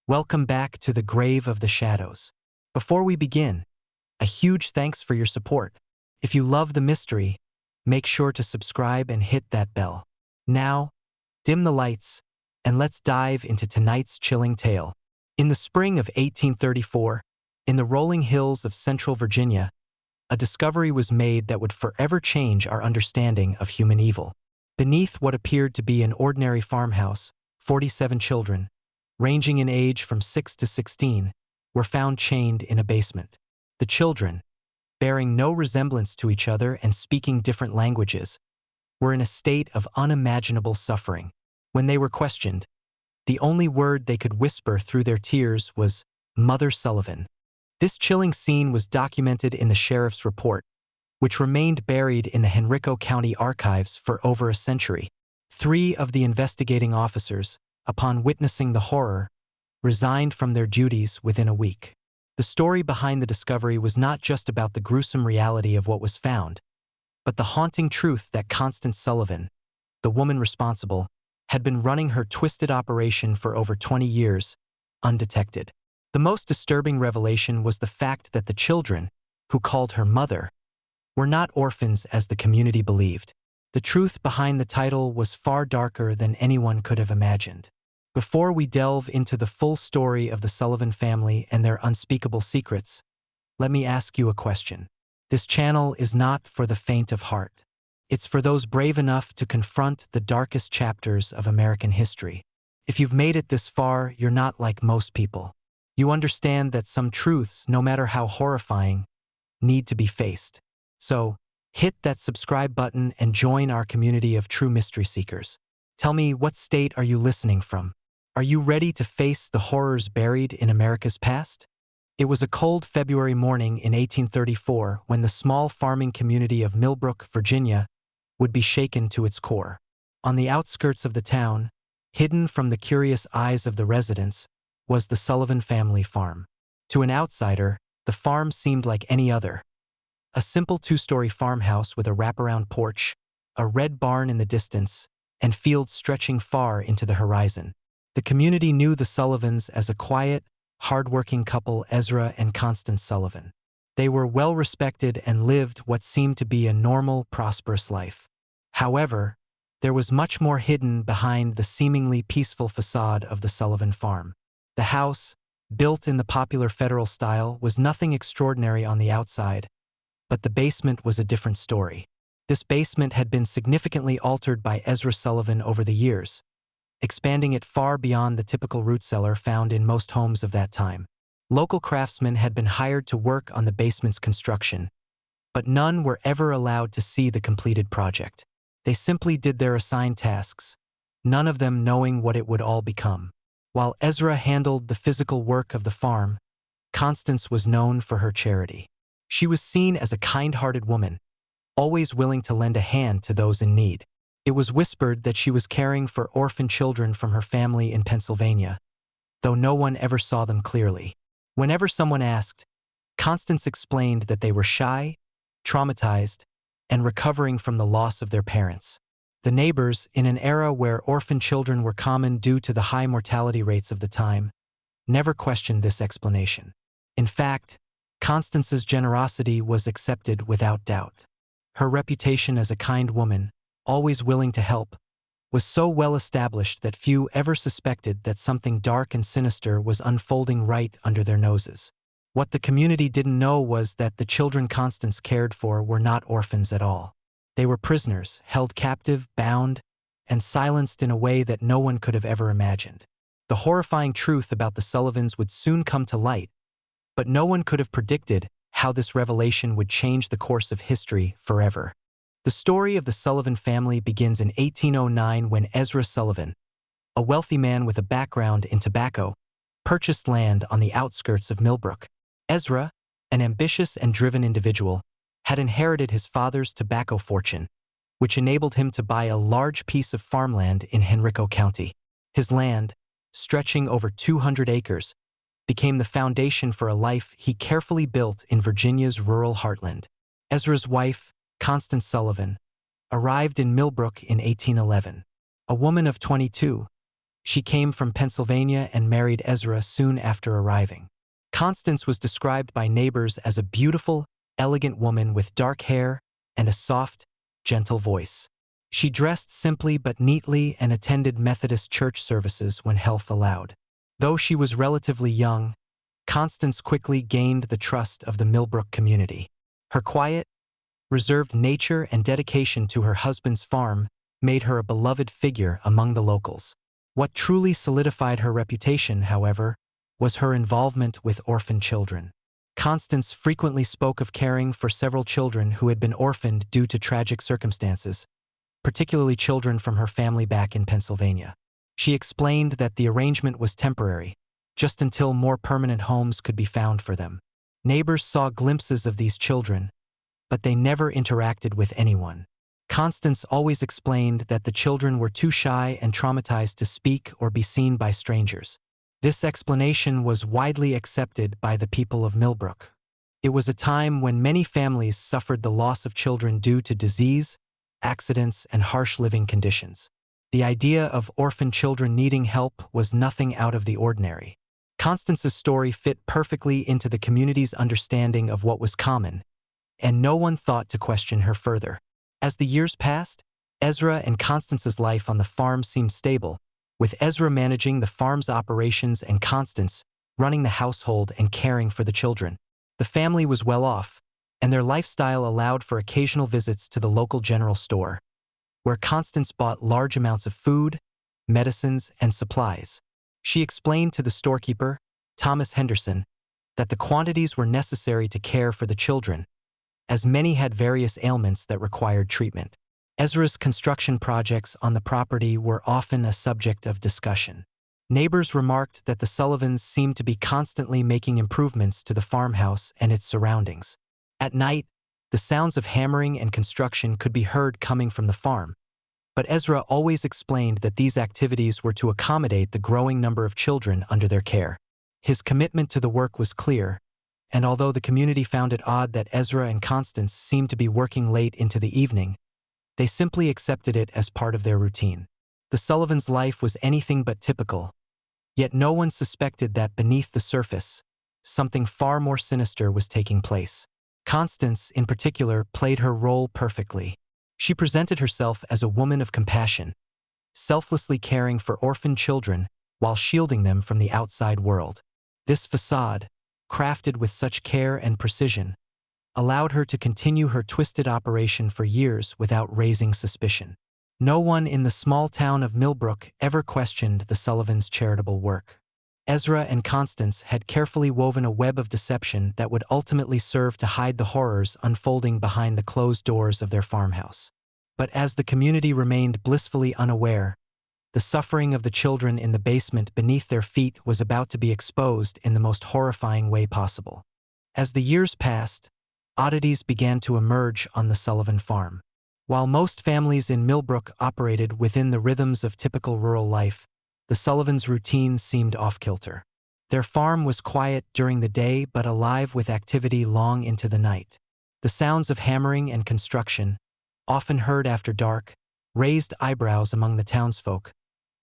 Welcome back to the Grave of the Shadows. Before we begin, a huge thanks for your support. If you love the mystery, make sure to subscribe and hit that bell. Now, dim the lights, and let's dive into tonight's chilling tale. In the spring of 1834, in the rolling hills of central Virginia, a discovery was made that would forever change our understanding of human evil. Beneath what appeared to be an ordinary farmhouse, 47 children, ranging in age from 6 to 16, were found chained in a basement. The children, bearing no resemblance to each other and speaking different languages, were in a state of unimaginable suffering. When they were questioned, the only word they could whisper through their tears was, "Mother Sullivan." This chilling scene was documented in the sheriff's report, which remained buried in the Henrico County archives for over a century. 3 of the investigating officers, upon witnessing the horror, resigned from their duties within a week. The story behind the discovery was not just about the gruesome reality of what was found, but the haunting truth that Constance Sullivan, the woman responsible, had been running her twisted operation for over 20 years, undetected. The most disturbing revelation was the fact that the children, who called her mother, were not orphans as the community believed. The truth behind the title was far darker than anyone could have imagined. Before we delve into the full story of the Sullivan family and their unspeakable secrets, let me ask you a question. This channel is not for the faint of heart. It's for those brave enough to confront the darkest chapters of American history. If you've made it this far, you're not like most people. You understand that some truths, no matter how horrifying, need to be faced. So, hit that subscribe button and join our community of true mystery seekers. Tell me, what state are you listening from? Are you ready to face the horrors buried in America's past? It was a cold February morning in 1834 when the small farming community of Millbrook, Virginia, would be shaken to its core. On the outskirts of the town, hidden from the curious eyes of the residents, was the Sullivan family farm. To an outsider, the farm seemed like any other. A simple 2-story farmhouse with a wraparound porch, a red barn in the distance, and fields stretching far into the horizon. The community knew the Sullivans as a quiet, hard-working couple, Ezra and Constance Sullivan. They were well-respected and lived what seemed to be a normal, prosperous life. However, there was much more hidden behind the seemingly peaceful facade of the Sullivan farm. The house, built in the popular Federal style, was nothing extraordinary on the outside, but the basement was a different story. This basement had been significantly altered by Ezra Sullivan over the years, expanding it far beyond the typical root cellar found in most homes of that time. Local craftsmen had been hired to work on the basement's construction, but none were ever allowed to see the completed project. They simply did their assigned tasks, none of them knowing what it would all become. While Ezra handled the physical work of the farm, Constance was known for her charity. She was seen as a kind-hearted woman, always willing to lend a hand to those in need. It was whispered that she was caring for orphan children from her family in Pennsylvania, though no one ever saw them clearly. Whenever someone asked, Constance explained that they were shy, traumatized, and recovering from the loss of their parents. The neighbors, in an era where orphan children were common due to the high mortality rates of the time, never questioned this explanation. In fact, Constance's generosity was accepted without doubt. Her reputation as a kind woman, always willing to help, was so well established that few ever suspected that something dark and sinister was unfolding right under their noses. What the community didn't know was that the children Constance cared for were not orphans at all. They were prisoners, held captive, bound, and silenced in a way that no one could have ever imagined. The horrifying truth about the Sullivans would soon come to light, but no one could have predicted how this revelation would change the course of history forever. The story of the Sullivan family begins in 1809 when Ezra Sullivan, a wealthy man with a background in tobacco, purchased land on the outskirts of Millbrook. Ezra, an ambitious and driven individual, had inherited his father's tobacco fortune, which enabled him to buy a large piece of farmland in Henrico County. His land, stretching over 200 acres, became the foundation for a life he carefully built in Virginia's rural heartland. Ezra's wife, Constance Sullivan, arrived in Millbrook in 1811. A woman of 22, She came from Pennsylvania and married Ezra soon after arriving. Constance was described by neighbors as a beautiful, elegant woman with dark hair and a soft, gentle voice. She dressed simply but neatly and attended Methodist church services when health allowed. Though she was relatively young, Constance quickly gained the trust of the Millbrook community. Her quiet, reserved nature and dedication to her husband's farm made her a beloved figure among the locals. What truly solidified her reputation, however, was her involvement with orphan children. Constance frequently spoke of caring for several children who had been orphaned due to tragic circumstances, particularly children from her family back in Pennsylvania. She explained that the arrangement was temporary, just until more permanent homes could be found for them. Neighbors saw glimpses of these children, but they never interacted with anyone. Constance always explained that the children were too shy and traumatized to speak or be seen by strangers. This explanation was widely accepted by the people of Millbrook. It was a time when many families suffered the loss of children due to disease, accidents, and harsh living conditions. The idea of orphan children needing help was nothing out of the ordinary. Constance's story fit perfectly into the community's understanding of what was common, and no one thought to question her further. As the years passed, Ezra and Constance's life on the farm seemed stable, with Ezra managing the farm's operations and Constance running the household and caring for the children. The family was well off, and their lifestyle allowed for occasional visits to the local general store, where Constance bought large amounts of food, medicines, and supplies. She explained to the storekeeper, Thomas Henderson, that the quantities were necessary to care for the children, as many had various ailments that required treatment. Ezra's construction projects on the property were often a subject of discussion. Neighbors remarked that the Sullivans seemed to be constantly making improvements to the farmhouse and its surroundings. At night, the sounds of hammering and construction could be heard coming from the farm, but Ezra always explained that these activities were to accommodate the growing number of children under their care. His commitment to the work was clear, and although the community found it odd that Ezra and Constance seemed to be working late into the evening, they simply accepted it as part of their routine. The Sullivans' life was anything but typical, yet no one suspected that beneath the surface, something far more sinister was taking place. Constance, in particular, played her role perfectly. She presented herself as a woman of compassion, selflessly caring for orphan children while shielding them from the outside world. This facade, crafted with such care and precision, allowed her to continue her twisted operation for years without raising suspicion. No one in the small town of Millbrook ever questioned the Sullivans' charitable work. Ezra and Constance had carefully woven a web of deception that would ultimately serve to hide the horrors unfolding behind the closed doors of their farmhouse. But as the community remained blissfully unaware, the suffering of the children in the basement beneath their feet was about to be exposed in the most horrifying way possible. As the years passed, oddities began to emerge on the Sullivan farm. While most families in Millbrook operated within the rhythms of typical rural life, the Sullivans' routine seemed off-kilter. Their farm was quiet during the day but alive with activity long into the night. The sounds of hammering and construction, often heard after dark, raised eyebrows among the townsfolk,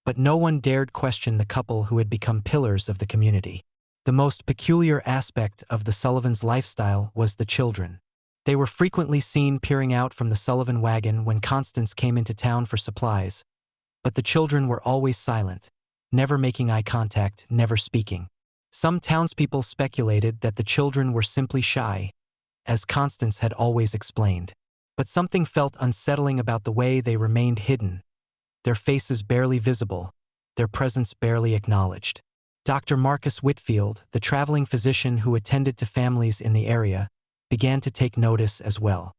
but no one dared question the couple who had become pillars of the community. The most peculiar aspect of the Sullivans' lifestyle was the children. They were frequently seen peering out from the Sullivan wagon when Constance came into town for supplies, but the children were always silent, never making eye contact, never speaking. Some townspeople speculated that the children were simply shy, as Constance had always explained. But something felt unsettling about the way they remained hidden, their faces barely visible, their presence barely acknowledged. Dr. Marcus Whitfield, the traveling physician who attended to families in the area, began to take notice as well.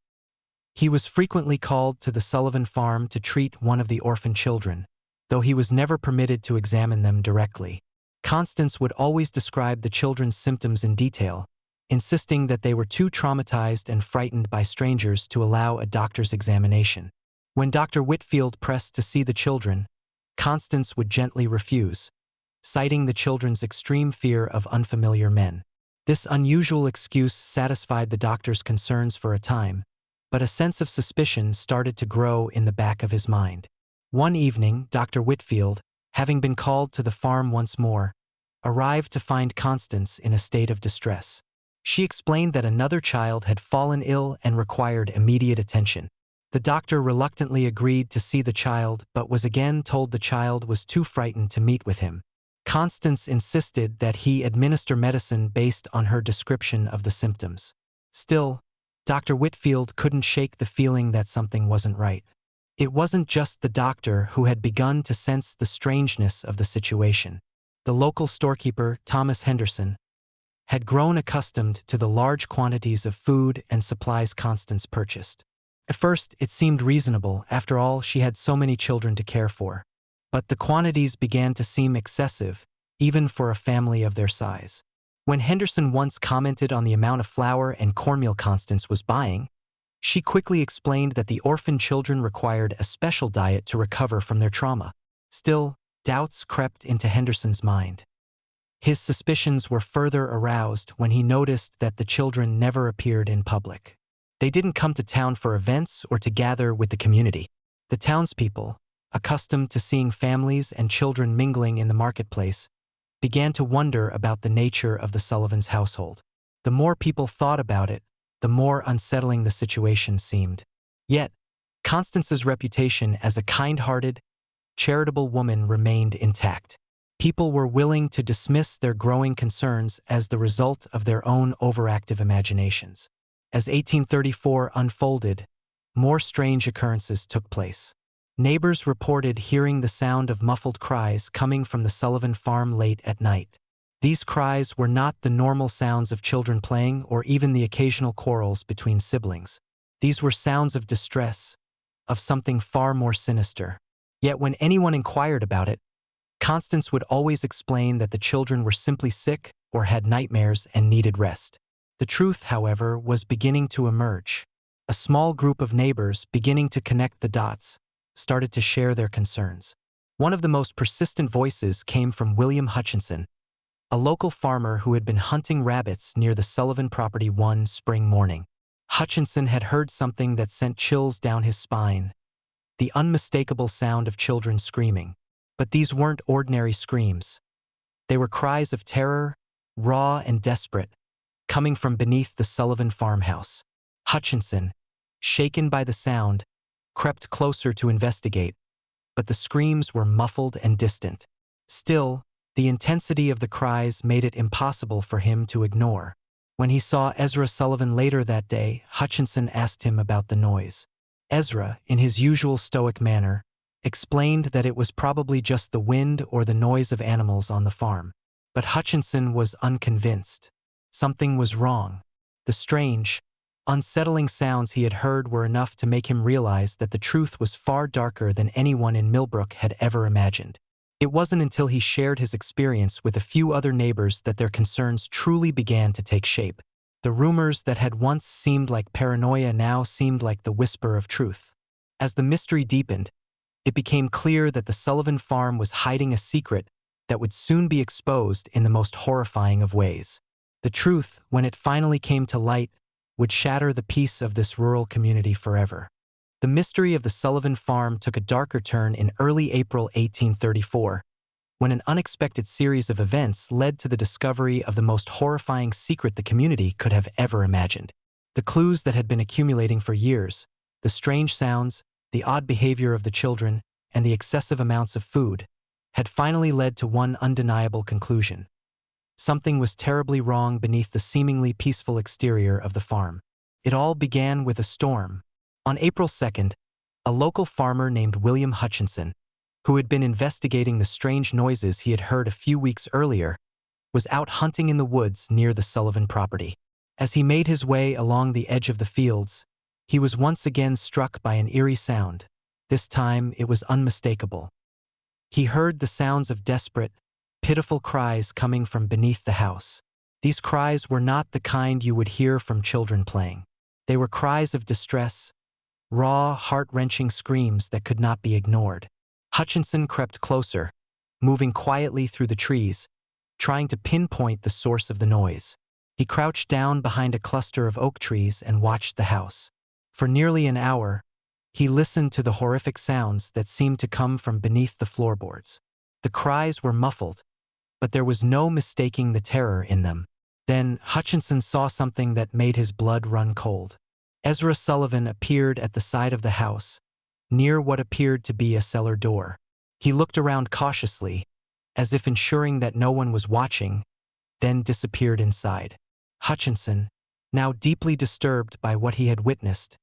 He was frequently called to the Sullivan farm to treat one of the orphan children, though he was never permitted to examine them directly. Constance would always describe the children's symptoms in detail, insisting that they were too traumatized and frightened by strangers to allow a doctor's examination. When Dr. Whitfield pressed to see the children, Constance would gently refuse, citing the children's extreme fear of unfamiliar men. This unusual excuse satisfied the doctor's concerns for a time, but a sense of suspicion started to grow in the back of his mind. One evening, Dr. Whitfield, having been called to the farm once more, arrived to find Constance in a state of distress. She explained that another child had fallen ill and required immediate attention. The doctor reluctantly agreed to see the child but was again told the child was too frightened to meet with him. Constance insisted that he administer medicine based on her description of the symptoms. Still, Dr. Whitfield couldn't shake the feeling that something wasn't right. It wasn't just the doctor who had begun to sense the strangeness of the situation. The local storekeeper, Thomas Henderson, had grown accustomed to the large quantities of food and supplies Constance purchased. At first, it seemed reasonable. After all, she had so many children to care for. But the quantities began to seem excessive, even for a family of their size. When Henderson once commented on the amount of flour and cornmeal Constance was buying, she quickly explained that the orphan children required a special diet to recover from their trauma. Still, doubts crept into Henderson's mind. His suspicions were further aroused when he noticed that the children never appeared in public. They didn't come to town for events or to gather with the community. The townspeople, accustomed to seeing families and children mingling in the marketplace, began to wonder about the nature of the Sullivans' household. The more people thought about it, the more unsettling the situation seemed. Yet, Constance's reputation as a kind-hearted, charitable woman remained intact. People were willing to dismiss their growing concerns as the result of their own overactive imaginations. As 1834 unfolded, more strange occurrences took place. Neighbors reported hearing the sound of muffled cries coming from the Sullivan farm late at night. These cries were not the normal sounds of children playing or even the occasional quarrels between siblings. These were sounds of distress, of something far more sinister. Yet when anyone inquired about it, Constance would always explain that the children were simply sick or had nightmares and needed rest. The truth, however, was beginning to emerge. A small group of neighbors, beginning to connect the dots, started to share their concerns. One of the most persistent voices came from William Hutchinson, a local farmer who had been hunting rabbits near the Sullivan property one spring morning. Hutchinson had heard something that sent chills down his spine, the unmistakable sound of children screaming. But these weren't ordinary screams. They were cries of terror, raw and desperate, coming from beneath the Sullivan farmhouse. Hutchinson, shaken by the sound, crept closer to investigate, but the screams were muffled and distant. Still, the intensity of the cries made it impossible for him to ignore. When he saw Ezra Sullivan later that day, Hutchinson asked him about the noise. Ezra, in his usual stoic manner, explained that it was probably just the wind or the noise of animals on the farm. But Hutchinson was unconvinced. Something was wrong. The strange, unsettling sounds he had heard were enough to make him realize that the truth was far darker than anyone in Millbrook had ever imagined. It wasn't until he shared his experience with a few other neighbors that their concerns truly began to take shape. The rumors that had once seemed like paranoia now seemed like the whisper of truth. As the mystery deepened, it became clear that the Sullivan farm was hiding a secret that would soon be exposed in the most horrifying of ways. The truth, when it finally came to light, would shatter the peace of this rural community forever. The mystery of the Sullivan farm took a darker turn in early April 1834, when an unexpected series of events led to the discovery of the most horrifying secret the community could have ever imagined. The clues that had been accumulating for years, the strange sounds, the odd behavior of the children, and the excessive amounts of food, had finally led to one undeniable conclusion. Something was terribly wrong beneath the seemingly peaceful exterior of the farm. It all began with a storm. On April 2nd, a local farmer named William Hutchinson, who had been investigating the strange noises he had heard a few weeks earlier, was out hunting in the woods near the Sullivan property. As he made his way along the edge of the fields, he was once again struck by an eerie sound. This time it was unmistakable. He heard the sounds of desperate, pitiful cries coming from beneath the house. These cries were not the kind you would hear from children playing. They were cries of distress, raw, heart-wrenching screams that could not be ignored. Hutchinson crept closer, moving quietly through the trees, trying to pinpoint the source of the noise. He crouched down behind a cluster of oak trees and watched the house. For nearly an hour, he listened to the horrific sounds that seemed to come from beneath the floorboards. The cries were muffled, but there was no mistaking the terror in them. Then Hutchinson saw something that made his blood run cold. Ezra Sullivan appeared at the side of the house, near what appeared to be a cellar door. He looked around cautiously, as if ensuring that no one was watching, then disappeared inside. Hutchinson, now deeply disturbed by what he had witnessed,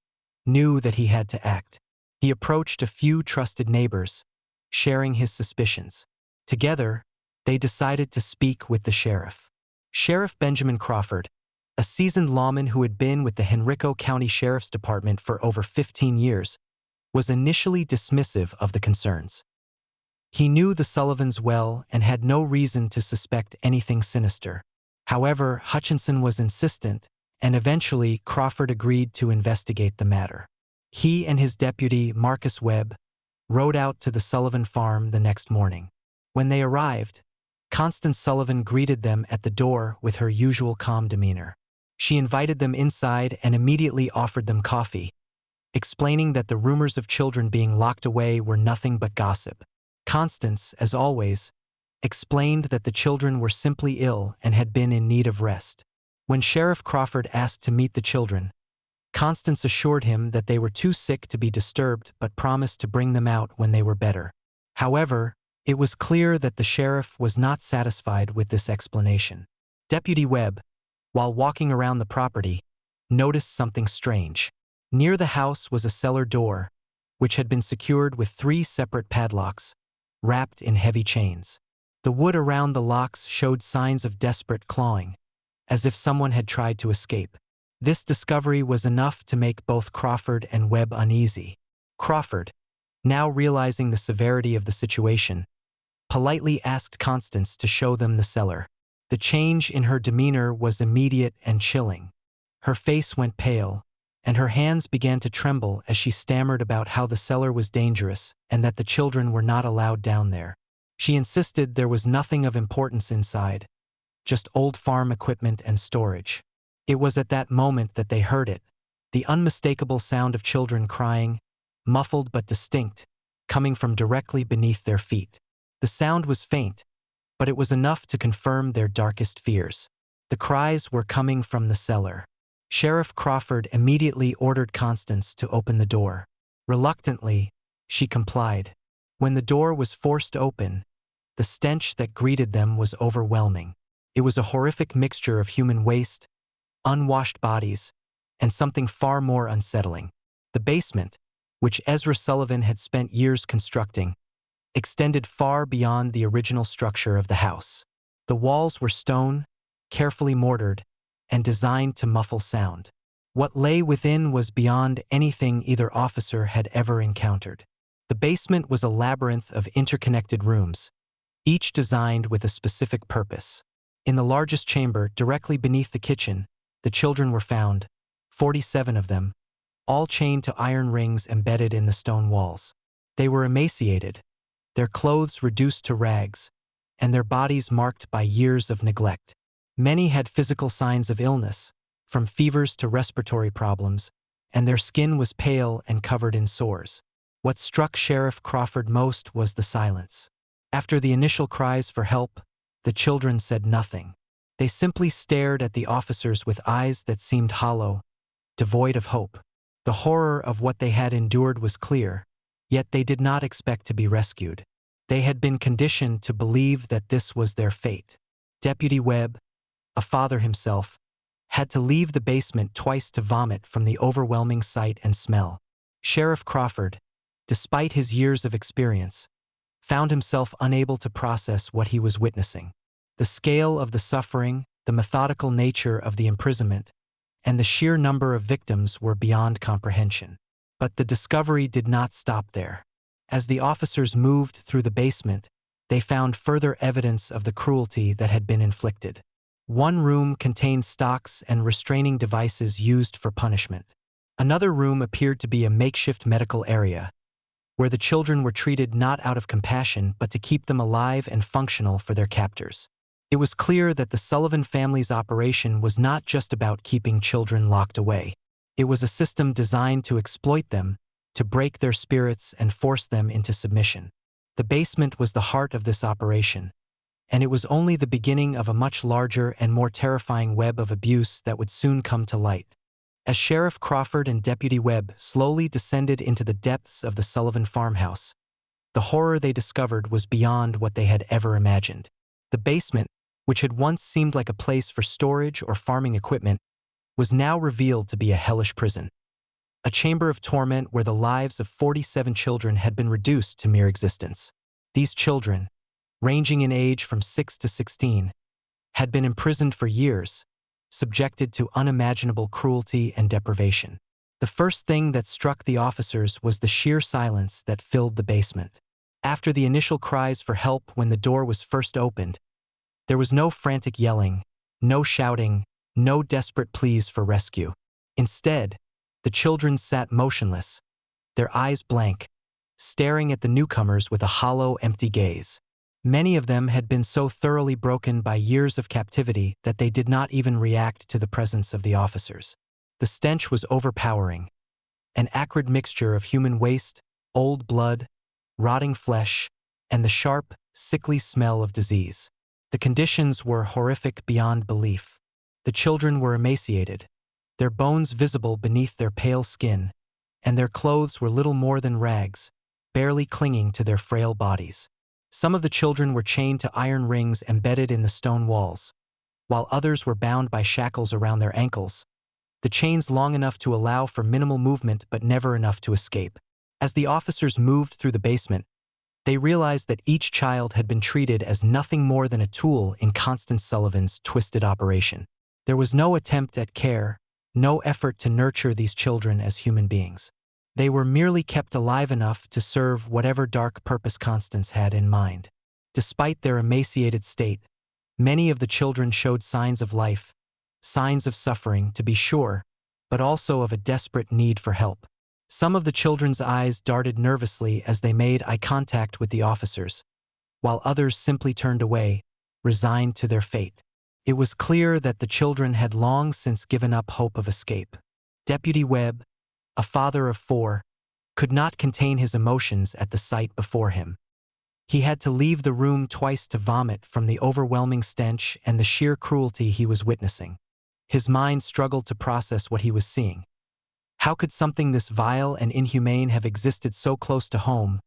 knew that he had to act. He approached a few trusted neighbors, sharing his suspicions. Together, they decided to speak with the sheriff. Sheriff Benjamin Crawford, a seasoned lawman who had been with the Henrico County Sheriff's Department for over 15 years, was initially dismissive of the concerns. He knew the Sullivans well and had no reason to suspect anything sinister. However, Hutchinson was insistent, and eventually Crawford agreed to investigate the matter. He and his deputy, Marcus Webb, rode out to the Sullivan farm the next morning. When they arrived, Constance Sullivan greeted them at the door with her usual calm demeanor. She invited them inside and immediately offered them coffee, explaining that the rumors of children being locked away were nothing but gossip. Constance, as always, explained that the children were simply ill and had been in need of rest. When Sheriff Crawford asked to meet the children, Constance assured him that they were too sick to be disturbed but promised to bring them out when they were better. However, it was clear that the sheriff was not satisfied with this explanation. Deputy Webb, while walking around the property, noticed something strange. Near the house was a cellar door, which had been secured with 3 separate padlocks, wrapped in heavy chains. The wood around the locks showed signs of desperate clawing, as if someone had tried to escape. This discovery was enough to make both Crawford and Webb uneasy. Crawford, now realizing the severity of the situation, politely asked Constance to show them the cellar. The change in her demeanor was immediate and chilling. Her face went pale, and her hands began to tremble as she stammered about how the cellar was dangerous and that the children were not allowed down there. She insisted there was nothing of importance inside, just old farm equipment and storage. It was at that moment that they heard it, the unmistakable sound of children crying, muffled but distinct, coming from directly beneath their feet. The sound was faint, but it was enough to confirm their darkest fears. The cries were coming from the cellar. Sheriff Crawford immediately ordered Constance to open the door. Reluctantly, she complied. When the door was forced open, the stench that greeted them was overwhelming. It was a horrific mixture of human waste, unwashed bodies, and something far more unsettling. The basement, which Ezra Sullivan had spent years constructing, extended far beyond the original structure of the house. The walls were stone, carefully mortared, and designed to muffle sound. What lay within was beyond anything either officer had ever encountered. The basement was a labyrinth of interconnected rooms, each designed with a specific purpose. In the largest chamber, directly beneath the kitchen, the children were found, 47 of them, all chained to iron rings embedded in the stone walls. They were emaciated, their clothes reduced to rags, and their bodies marked by years of neglect. Many had physical signs of illness, from fevers to respiratory problems, and their skin was pale and covered in sores. What struck Sheriff Crawford most was the silence. After the initial cries for help, the children said nothing. They simply stared at the officers with eyes that seemed hollow, devoid of hope. The horror of what they had endured was clear, yet they did not expect to be rescued. They had been conditioned to believe that this was their fate. Deputy Webb, a father himself, had to leave the basement twice to vomit from the overwhelming sight and smell. Sheriff Crawford, despite his years of experience, found himself unable to process what he was witnessing. The scale of the suffering, the methodical nature of the imprisonment, and the sheer number of victims were beyond comprehension. But the discovery did not stop there. As the officers moved through the basement, they found further evidence of the cruelty that had been inflicted. One room contained stocks and restraining devices used for punishment. Another room appeared to be a makeshift medical area, where the children were treated not out of compassion but to keep them alive and functional for their captors. It was clear that the Sullivan family's operation was not just about keeping children locked away. It was a system designed to exploit them, to break their spirits and force them into submission. The basement was the heart of this operation, and it was only the beginning of a much larger and more terrifying web of abuse that would soon come to light. As Sheriff Crawford and Deputy Webb slowly descended into the depths of the Sullivan farmhouse, the horror they discovered was beyond what they had ever imagined. The basement, which had once seemed like a place for storage or farming equipment, was now revealed to be a hellish prison. A chamber of torment where the lives of 47 children had been reduced to mere existence. These children, ranging in age from 6 to 16, had been imprisoned for years, subjected to unimaginable cruelty and deprivation. The first thing that struck the officers was the sheer silence that filled the basement. After the initial cries for help when the door was first opened, there was no frantic yelling, no shouting, no desperate pleas for rescue. Instead, the children sat motionless, their eyes blank, staring at the newcomers with a hollow, empty gaze. Many of them had been so thoroughly broken by years of captivity that they did not even react to the presence of the officers. The stench was overpowering, an acrid mixture of human waste, old blood, rotting flesh, and the sharp, sickly smell of disease. The conditions were horrific beyond belief. The children were emaciated, their bones visible beneath their pale skin, and their clothes were little more than rags, barely clinging to their frail bodies. Some of the children were chained to iron rings embedded in the stone walls, while others were bound by shackles around their ankles, the chains long enough to allow for minimal movement but never enough to escape. As the officers moved through the basement, they realized that each child had been treated as nothing more than a tool in Constance Sullivan's twisted operation. There was no attempt at care, no effort to nurture these children as human beings. They were merely kept alive enough to serve whatever dark purpose Constance had in mind. Despite their emaciated state, many of the children showed signs of life, signs of suffering, to be sure, but also of a desperate need for help. Some of the children's eyes darted nervously as they made eye contact with the officers, while others simply turned away, resigned to their fate. It was clear that the children had long since given up hope of escape. Deputy Webb, a father of 4, could not contain his emotions at the sight before him. He had to leave the room twice to vomit from the overwhelming stench and the sheer cruelty he was witnessing. His mind struggled to process what he was seeing. How could something this vile and inhumane have existed so close to home,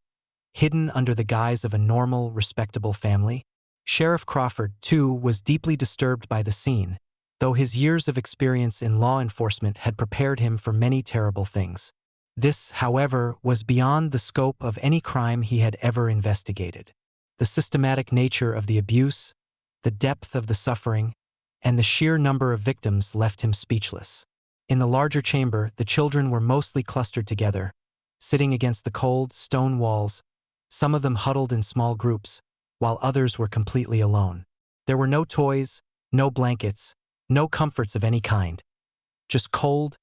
hidden under the guise of a normal, respectable family? Sheriff Crawford, too, was deeply disturbed by the scene, though his years of experience in law enforcement had prepared him for many terrible things. This, however, was beyond the scope of any crime he had ever investigated. The systematic nature of the abuse, the depth of the suffering, and the sheer number of victims left him speechless. In the larger chamber, the children were mostly clustered together, sitting against the cold, stone walls, some of them huddled in small groups, while others were completely alone. There were no toys, no blankets, no comforts of any kind. Just cold,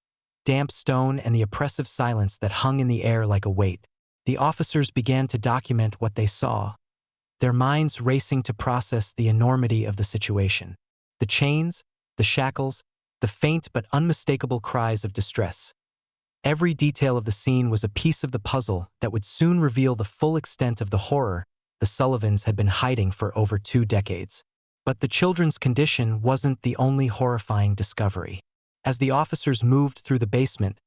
damp stone and the oppressive silence that hung in the air like a weight. The officers began to document what they saw, their minds racing to process the enormity of the situation. The chains, the shackles, the faint but unmistakable cries of distress. Every detail of the scene was a piece of the puzzle that would soon reveal the full extent of the horror the Sullivans had been hiding for over 2 decades. But the children's condition wasn't the only horrifying discovery. As the officers moved through the basement,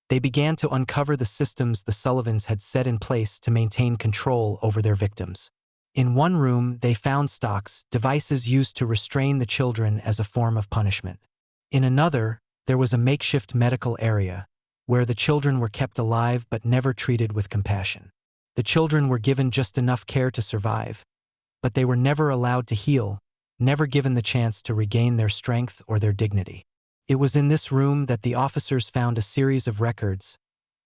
they began to uncover the systems the Sullivans had set in place to maintain control over their victims. In one room, they found stocks, devices used to restrain the children as a form of punishment. In another, there was a makeshift medical area, where the children were kept alive but never treated with compassion. The children were given just enough care to survive, but they were never allowed to heal, never given the chance to regain their strength or their dignity. It was in this room that the officers found a series of records,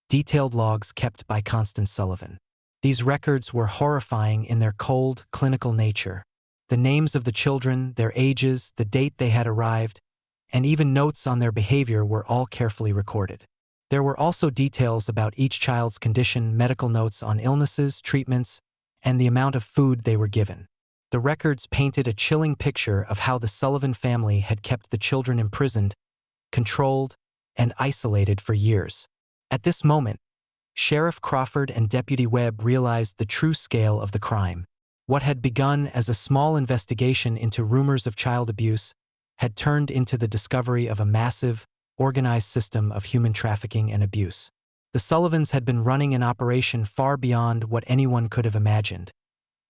detailed logs kept by Constance Sullivan. These records were horrifying in their cold, clinical nature. The names of the children, their ages, the date they had arrived, and even notes on their behavior were all carefully recorded. There were also details about each child's condition, medical notes on illnesses, treatments, and the amount of food they were given. The records painted a chilling picture of how the Sullivan family had kept the children imprisoned, controlled, and isolated for years. At this moment, Sheriff Crawford and Deputy Webb realized the true scale of the crime. What had begun as a small investigation into rumors of child abuse had turned into the discovery of a massive, organized system of human trafficking and abuse. The Sullivans had been running an operation far beyond what anyone could have imagined,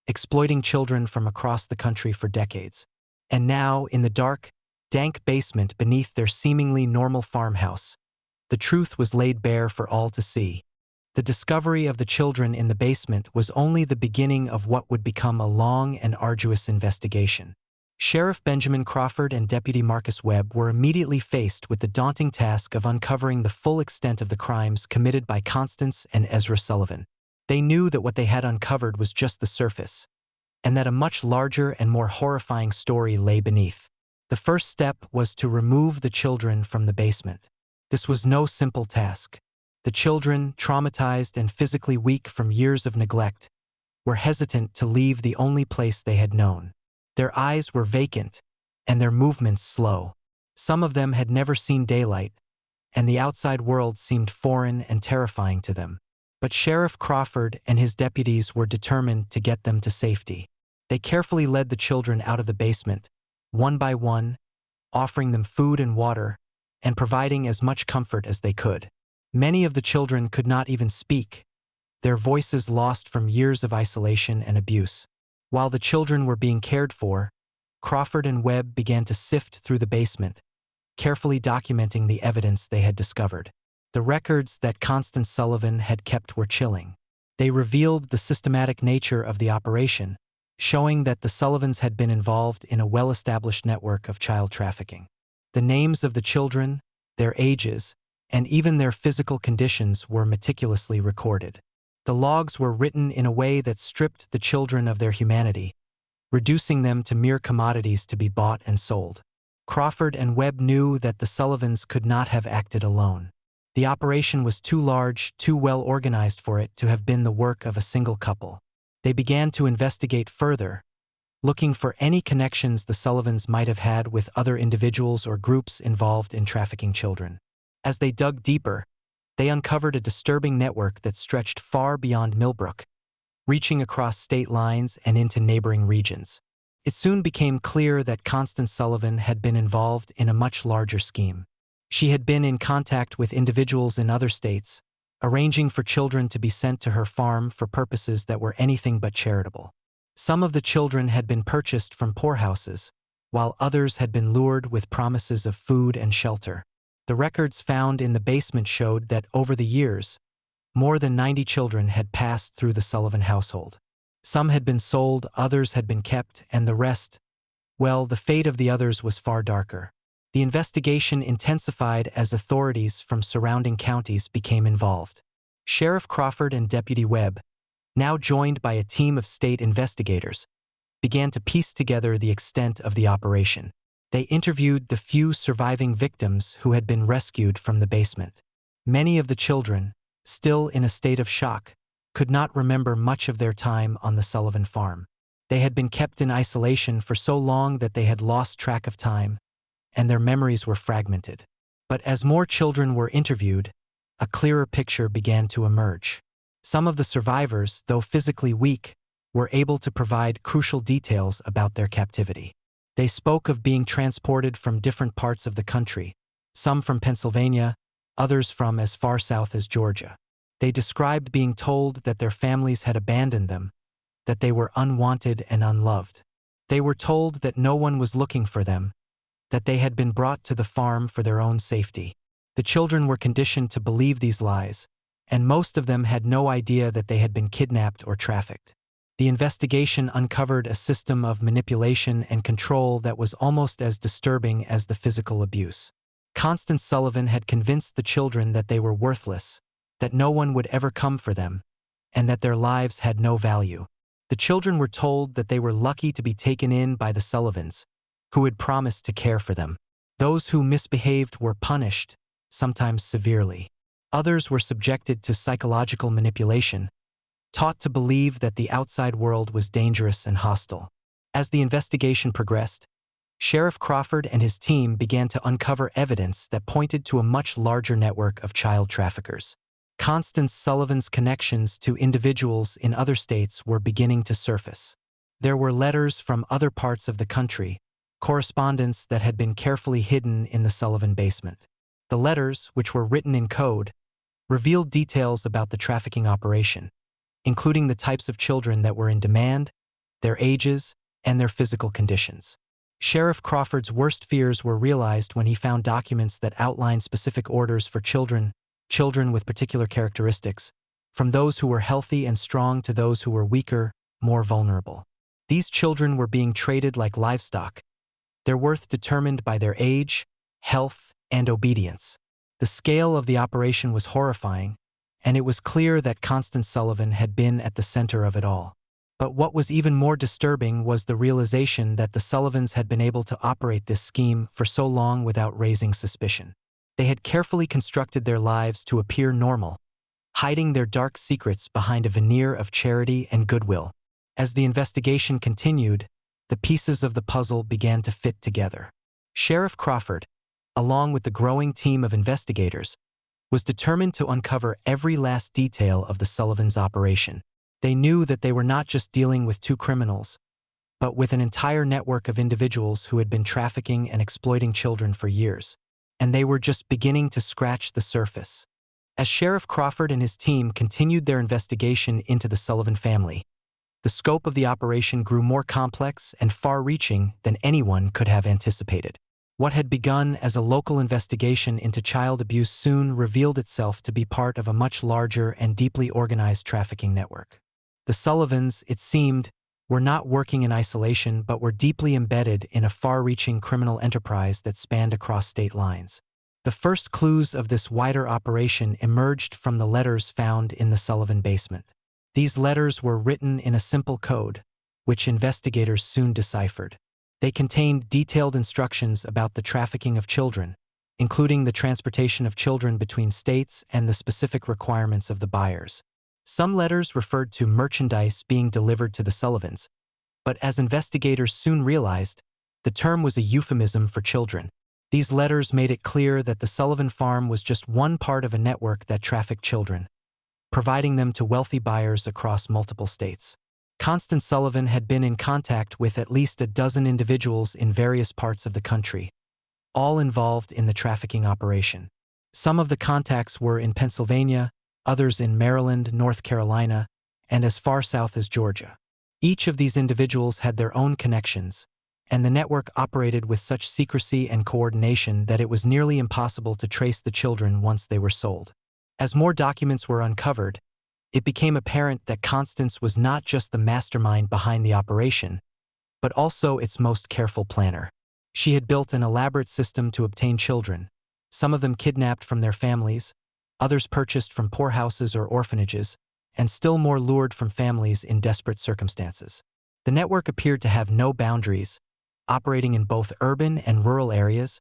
exploiting children from across the country for decades. And now, in the dark, dank basement beneath their seemingly normal farmhouse, the truth was laid bare for all to see. The discovery of the children in the basement was only the beginning of what would become a long and arduous investigation. Sheriff Benjamin Crawford and Deputy Marcus Webb were immediately faced with the daunting task of uncovering the full extent of the crimes committed by Constance and Ezra Sullivan. They knew that what they had uncovered was just the surface, and that a much larger and more horrifying story lay beneath. The first step was to remove the children from the basement. This was no simple task. The children, traumatized and physically weak from years of neglect, were hesitant to leave the only place they had known. Their eyes were vacant, and their movements slow. Some of them had never seen daylight, and the outside world seemed foreign and terrifying to them. But Sheriff Crawford and his deputies were determined to get them to safety. They carefully led the children out of the basement, one by one, offering them food and water, and providing as much comfort as they could. Many of the children could not even speak, their voices lost from years of isolation and abuse. While the children were being cared for, Crawford and Webb began to sift through the basement, carefully documenting the evidence they had discovered. The records that Constance Sullivan had kept were chilling. They revealed the systematic nature of the operation, showing that the Sullivans had been involved in a well-established network of child trafficking. The names of the children, their ages, and even their physical conditions were meticulously recorded. The logs were written in a way that stripped the children of their humanity, reducing them to mere commodities to be bought and sold. Crawford and Webb knew that the Sullivans could not have acted alone. The operation was too large, too well organized for it to have been the work of a single couple. They began to investigate further, looking for any connections the Sullivans might have had with other individuals or groups involved in trafficking children. As they dug deeper, they uncovered a disturbing network that stretched far beyond Millbrook, reaching across state lines and into neighboring regions. It soon became clear that Constance Sullivan had been involved in a much larger scheme. She had been in contact with individuals in other states, arranging for children to be sent to her farm for purposes that were anything but charitable. Some of the children had been purchased from poorhouses, while others had been lured with promises of food and shelter. The records found in the basement showed that over the years, more than 90 children had passed through the Sullivan household. Some had been sold, others had been kept, and the rest, well, the fate of the others was far darker. The investigation intensified as authorities from surrounding counties became involved. Sheriff Crawford and Deputy Webb, now joined by a team of state investigators, began to piece together the extent of the operation. They interviewed the few surviving victims who had been rescued from the basement. Many of the children, still in a state of shock, could not remember much of their time on the Sullivan farm. They had been kept in isolation for so long that they had lost track of time, and their memories were fragmented. But as more children were interviewed, a clearer picture began to emerge. Some of the survivors, though physically weak, were able to provide crucial details about their captivity. They spoke of being transported from different parts of the country, some from Pennsylvania, others from as far south as Georgia. They described being told that their families had abandoned them, that they were unwanted and unloved. They were told that no one was looking for them, that they had been brought to the farm for their own safety. The children were conditioned to believe these lies, and most of them had no idea that they had been kidnapped or trafficked. The investigation uncovered a system of manipulation and control that was almost as disturbing as the physical abuse. Constance Sullivan had convinced the children that they were worthless, that no one would ever come for them, and that their lives had no value. The children were told that they were lucky to be taken in by the Sullivans, who had promised to care for them. Those who misbehaved were punished, sometimes severely. Others were subjected to psychological manipulation, taught to believe that the outside world was dangerous and hostile. As the investigation progressed, Sheriff Crawford and his team began to uncover evidence that pointed to a much larger network of child traffickers. Constance Sullivan's connections to individuals in other states were beginning to surface. There were letters from other parts of the country, correspondence that had been carefully hidden in the Sullivan basement. The letters, which were written in code, revealed details about the trafficking operation, including the types of children that were in demand, their ages, and their physical conditions. Sheriff Crawford's worst fears were realized when he found documents that outlined specific orders for children with particular characteristics, from those who were healthy and strong to those who were weaker, more vulnerable. These children were being traded like livestock, their worth determined by their age, health, and obedience. The scale of the operation was horrifying, and it was clear that Constance Sullivan had been at the center of it all. But what was even more disturbing was the realization that the Sullivans had been able to operate this scheme for so long without raising suspicion. They had carefully constructed their lives to appear normal, hiding their dark secrets behind a veneer of charity and goodwill. As the investigation continued, the pieces of the puzzle began to fit together. Sheriff Crawford, along with the growing team of investigators, was determined to uncover every last detail of the Sullivans' operation. They knew that they were not just dealing with two criminals, but with an entire network of individuals who had been trafficking and exploiting children for years. And they were just beginning to scratch the surface. As Sheriff Crawford and his team continued their investigation into the Sullivan family, the scope of the operation grew more complex and far-reaching than anyone could have anticipated. What had begun as a local investigation into child abuse soon revealed itself to be part of a much larger and deeply organized trafficking network. The Sullivans, it seemed, were not working in isolation but were deeply embedded in a far-reaching criminal enterprise that spanned across state lines. The first clues of this wider operation emerged from the letters found in the Sullivan basement. These letters were written in a simple code, which investigators soon deciphered. They contained detailed instructions about the trafficking of children, including the transportation of children between states and the specific requirements of the buyers. Some letters referred to merchandise being delivered to the Sullivans, but as investigators soon realized, the term was a euphemism for children. These letters made it clear that the Sullivan farm was just one part of a network that trafficked children, providing them to wealthy buyers across multiple states. Constance Sullivan had been in contact with at least a dozen individuals in various parts of the country, all involved in the trafficking operation. Some of the contacts were in Pennsylvania, others in Maryland, North Carolina, and as far south as Georgia. Each of these individuals had their own connections, and the network operated with such secrecy and coordination that it was nearly impossible to trace the children once they were sold. As more documents were uncovered, it became apparent that Constance was not just the mastermind behind the operation, but also its most careful planner. She had built an elaborate system to obtain children, some of them kidnapped from their families, others purchased from poorhouses or orphanages, and still more lured from families in desperate circumstances. The network appeared to have no boundaries, operating in both urban and rural areas,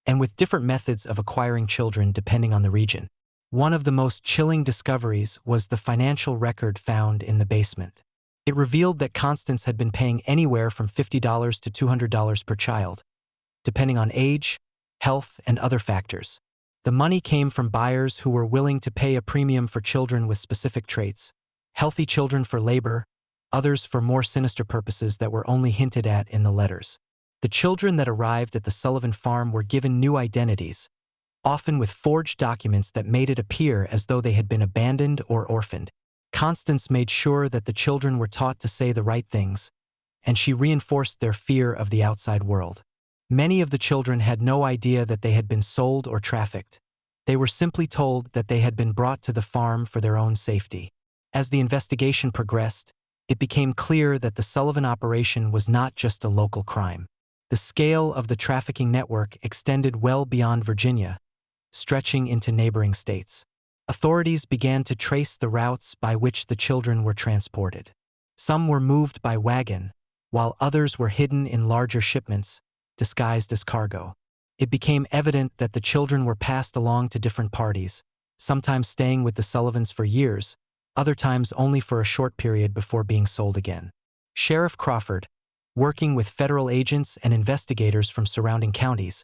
and with different methods of acquiring children depending on the region. One of the most chilling discoveries was the financial record found in the basement. It revealed that Constance had been paying anywhere from $50 to $200 per child, depending on age, health, and other factors. The money came from buyers who were willing to pay a premium for children with specific traits, healthy children for labor, others for more sinister purposes that were only hinted at in the letters. The children that arrived at the Sullivan farm were given new identities, often with forged documents that made it appear as though they had been abandoned or orphaned. Constance made sure that the children were taught to say the right things, and she reinforced their fear of the outside world. Many of the children had no idea that they had been sold or trafficked. They were simply told that they had been brought to the farm for their own safety. As the investigation progressed, it became clear that the Sullivan operation was not just a local crime. The scale of the trafficking network extended well beyond Virginia, stretching into neighboring states. Authorities began to trace the routes by which the children were transported. Some were moved by wagon, while others were hidden in larger shipments, disguised as cargo. It became evident that the children were passed along to different parties, sometimes staying with the Sullivans for years, other times only for a short period before being sold again. Sheriff Crawford, working with federal agents and investigators from surrounding counties,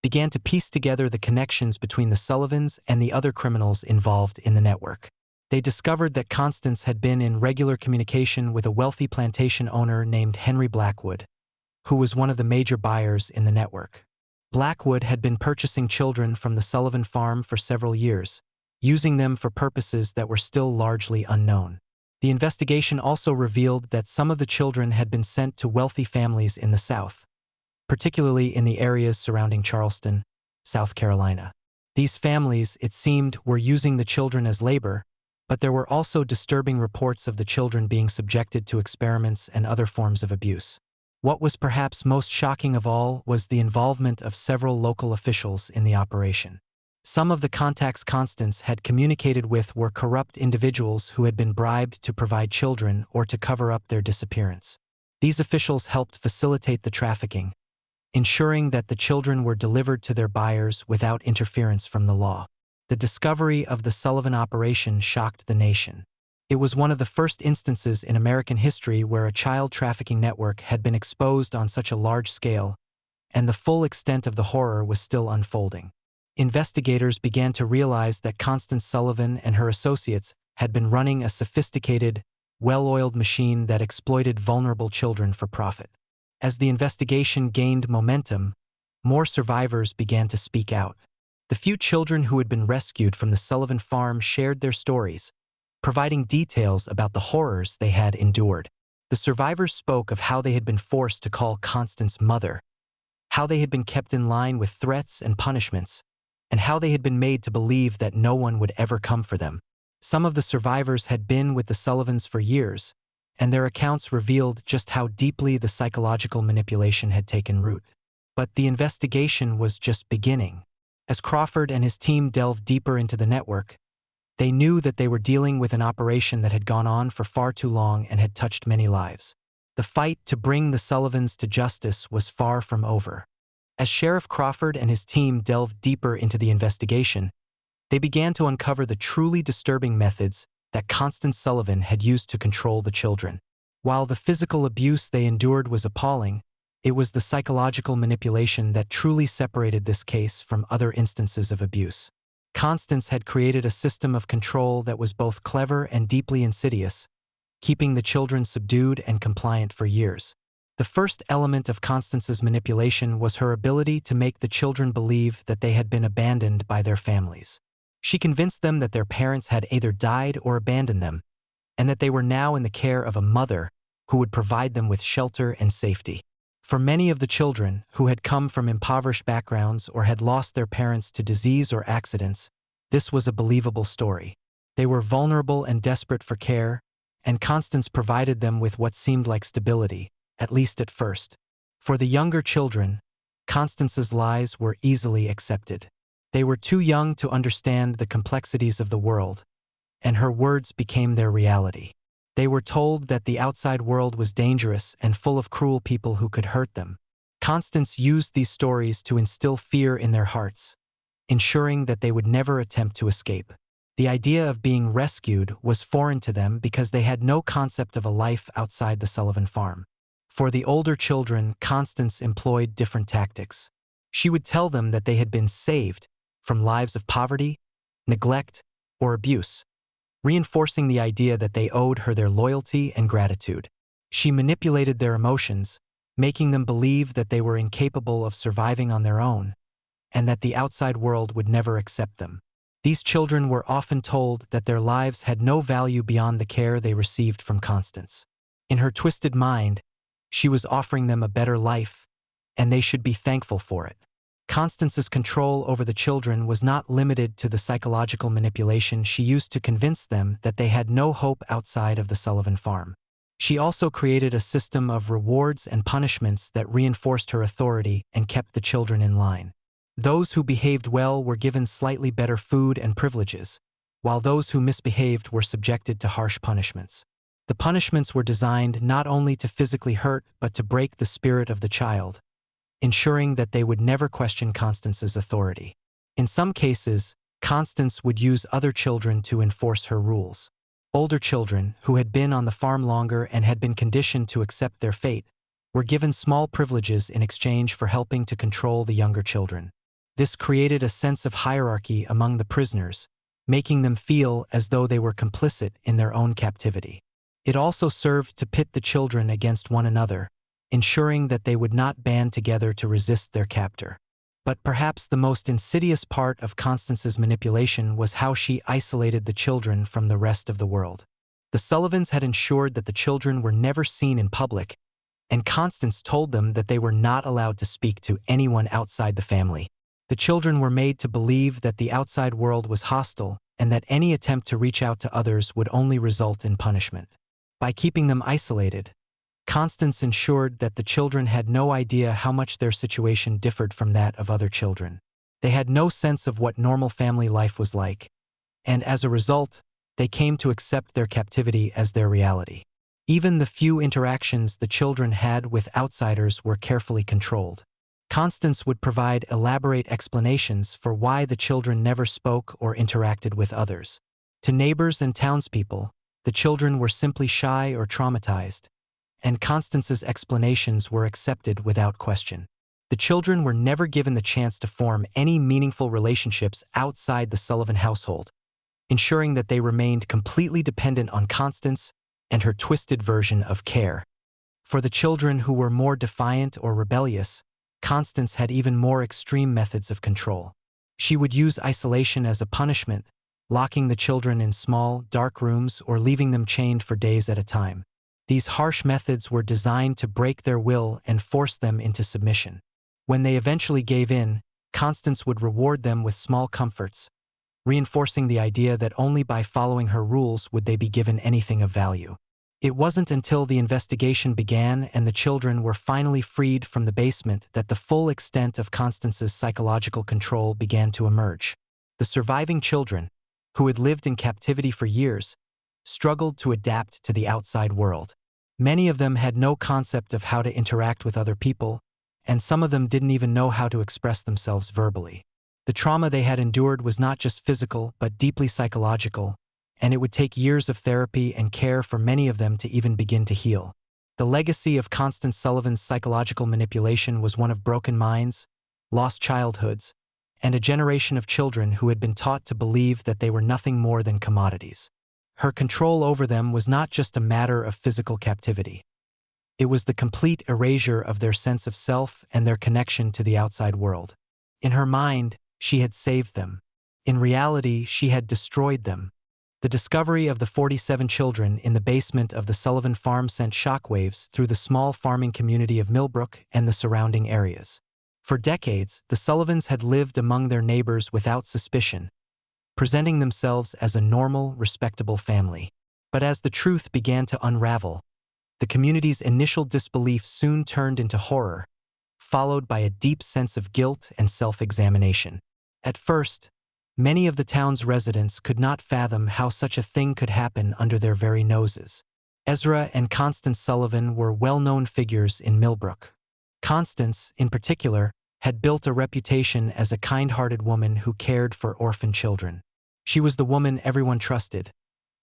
began to piece together the connections between the Sullivans and the other criminals involved in the network. They discovered that Constance had been in regular communication with a wealthy plantation owner named Henry Blackwood, who was one of the major buyers in the network. Blackwood had been purchasing children from the Sullivan farm for several years, using them for purposes that were still largely unknown. The investigation also revealed that some of the children had been sent to wealthy families in the South, particularly in the areas surrounding Charleston, South Carolina. These families, it seemed, were using the children as labor, but there were also disturbing reports of the children being subjected to experiments and other forms of abuse. What was perhaps most shocking of all was the involvement of several local officials in the operation. Some of the contacts Constance had communicated with were corrupt individuals who had been bribed to provide children or to cover up their disappearance. These officials helped facilitate the trafficking, ensuring that the children were delivered to their buyers without interference from the law. The discovery of the Sullivan operation shocked the nation. It was one of the first instances in American history where a child trafficking network had been exposed on such a large scale, and the full extent of the horror was still unfolding. Investigators began to realize that Constance Sullivan and her associates had been running a sophisticated, well-oiled machine that exploited vulnerable children for profit. As the investigation gained momentum, more survivors began to speak out. The few children who had been rescued from the Sullivan farm shared their stories, providing details about the horrors they had endured. The survivors spoke of how they had been forced to call Constance mother, how they had been kept in line with threats and punishments, and how they had been made to believe that no one would ever come for them. Some of the survivors had been with the Sullivans for years, and their accounts revealed just how deeply the psychological manipulation had taken root. But the investigation was just beginning. As Crawford and his team delved deeper into the network, they knew that they were dealing with an operation that had gone on for far too long and had touched many lives. The fight to bring the Sullivans to justice was far from over. As Sheriff Crawford and his team delved deeper into the investigation, they began to uncover the truly disturbing methods that Constance Sullivan had used to control the children. While the physical abuse they endured was appalling, it was the psychological manipulation that truly separated this case from other instances of abuse. Constance had created a system of control that was both clever and deeply insidious, keeping the children subdued and compliant for years. The first element of Constance's manipulation was her ability to make the children believe that they had been abandoned by their families. She convinced them that their parents had either died or abandoned them, and that they were now in the care of a mother who would provide them with shelter and safety. For many of the children, who had come from impoverished backgrounds or had lost their parents to disease or accidents, this was a believable story. They were vulnerable and desperate for care, and Constance provided them with what seemed like stability, at least at first. For the younger children, Constance's lies were easily accepted. They were too young to understand the complexities of the world, and her words became their reality. They were told that the outside world was dangerous and full of cruel people who could hurt them. Constance used these stories to instill fear in their hearts, ensuring that they would never attempt to escape. The idea of being rescued was foreign to them because they had no concept of a life outside the Sullivan farm. For the older children, Constance employed different tactics. She would tell them that they had been saved from lives of poverty, neglect, or abuse, reinforcing the idea that they owed her their loyalty and gratitude. She manipulated their emotions, making them believe that they were incapable of surviving on their own, and that the outside world would never accept them. These children were often told that their lives had no value beyond the care they received from Constance. In her twisted mind, she was offering them a better life, and they should be thankful for it. Constance's control over the children was not limited to the psychological manipulation she used to convince them that they had no hope outside of the Sullivan farm. She also created a system of rewards and punishments that reinforced her authority and kept the children in line. Those who behaved well were given slightly better food and privileges, while those who misbehaved were subjected to harsh punishments. The punishments were designed not only to physically hurt but to break the spirit of the child, ensuring that they would never question Constance's authority. In some cases, Constance would use other children to enforce her rules. Older children, who had been on the farm longer and had been conditioned to accept their fate, were given small privileges in exchange for helping to control the younger children. This created a sense of hierarchy among the prisoners, making them feel as though they were complicit in their own captivity. It also served to pit the children against one another, ensuring that they would not band together to resist their captor. But perhaps the most insidious part of Constance's manipulation was how she isolated the children from the rest of the world. The Sullivans had ensured that the children were never seen in public, and Constance told them that they were not allowed to speak to anyone outside the family. The children were made to believe that the outside world was hostile and that any attempt to reach out to others would only result in punishment. By keeping them isolated, Constance ensured that the children had no idea how much their situation differed from that of other children. They had no sense of what normal family life was like, and as a result, they came to accept their captivity as their reality. Even the few interactions the children had with outsiders were carefully controlled. Constance would provide elaborate explanations for why the children never spoke or interacted with others. To neighbors and townspeople, the children were simply shy or traumatized, and Constance's explanations were accepted without question. The children were never given the chance to form any meaningful relationships outside the Sullivan household, ensuring that they remained completely dependent on Constance and her twisted version of care. For the children who were more defiant or rebellious, Constance had even more extreme methods of control. She would use isolation as a punishment, locking the children in small, dark rooms or leaving them chained for days at a time. These harsh methods were designed to break their will and force them into submission. When they eventually gave in, Constance would reward them with small comforts, reinforcing the idea that only by following her rules would they be given anything of value. It wasn't until the investigation began and the children were finally freed from the basement that the full extent of Constance's psychological control began to emerge. The surviving children, who had lived in captivity for years, struggled to adapt to the outside world. Many of them had no concept of how to interact with other people, and some of them didn't even know how to express themselves verbally. The trauma they had endured was not just physical but deeply psychological, and it would take years of therapy and care for many of them to even begin to heal. The legacy of Constance Sullivan's psychological manipulation was one of broken minds, lost childhoods, and a generation of children who had been taught to believe that they were nothing more than commodities. Her control over them was not just a matter of physical captivity. It was the complete erasure of their sense of self and their connection to the outside world. In her mind, she had saved them. In reality, she had destroyed them. The discovery of the 47 children in the basement of the Sullivan farm sent shockwaves through the small farming community of Millbrook and the surrounding areas. For decades, the Sullivans had lived among their neighbors without suspicion, presenting themselves as a normal, respectable family. But as the truth began to unravel, the community's initial disbelief soon turned into horror, followed by a deep sense of guilt and self-examination. At first, many of the town's residents could not fathom how such a thing could happen under their very noses. Ezra and Constance Sullivan were well-known figures in Millbrook. Constance, in particular, had built a reputation as a kind-hearted woman who cared for orphan children. She was the woman everyone trusted,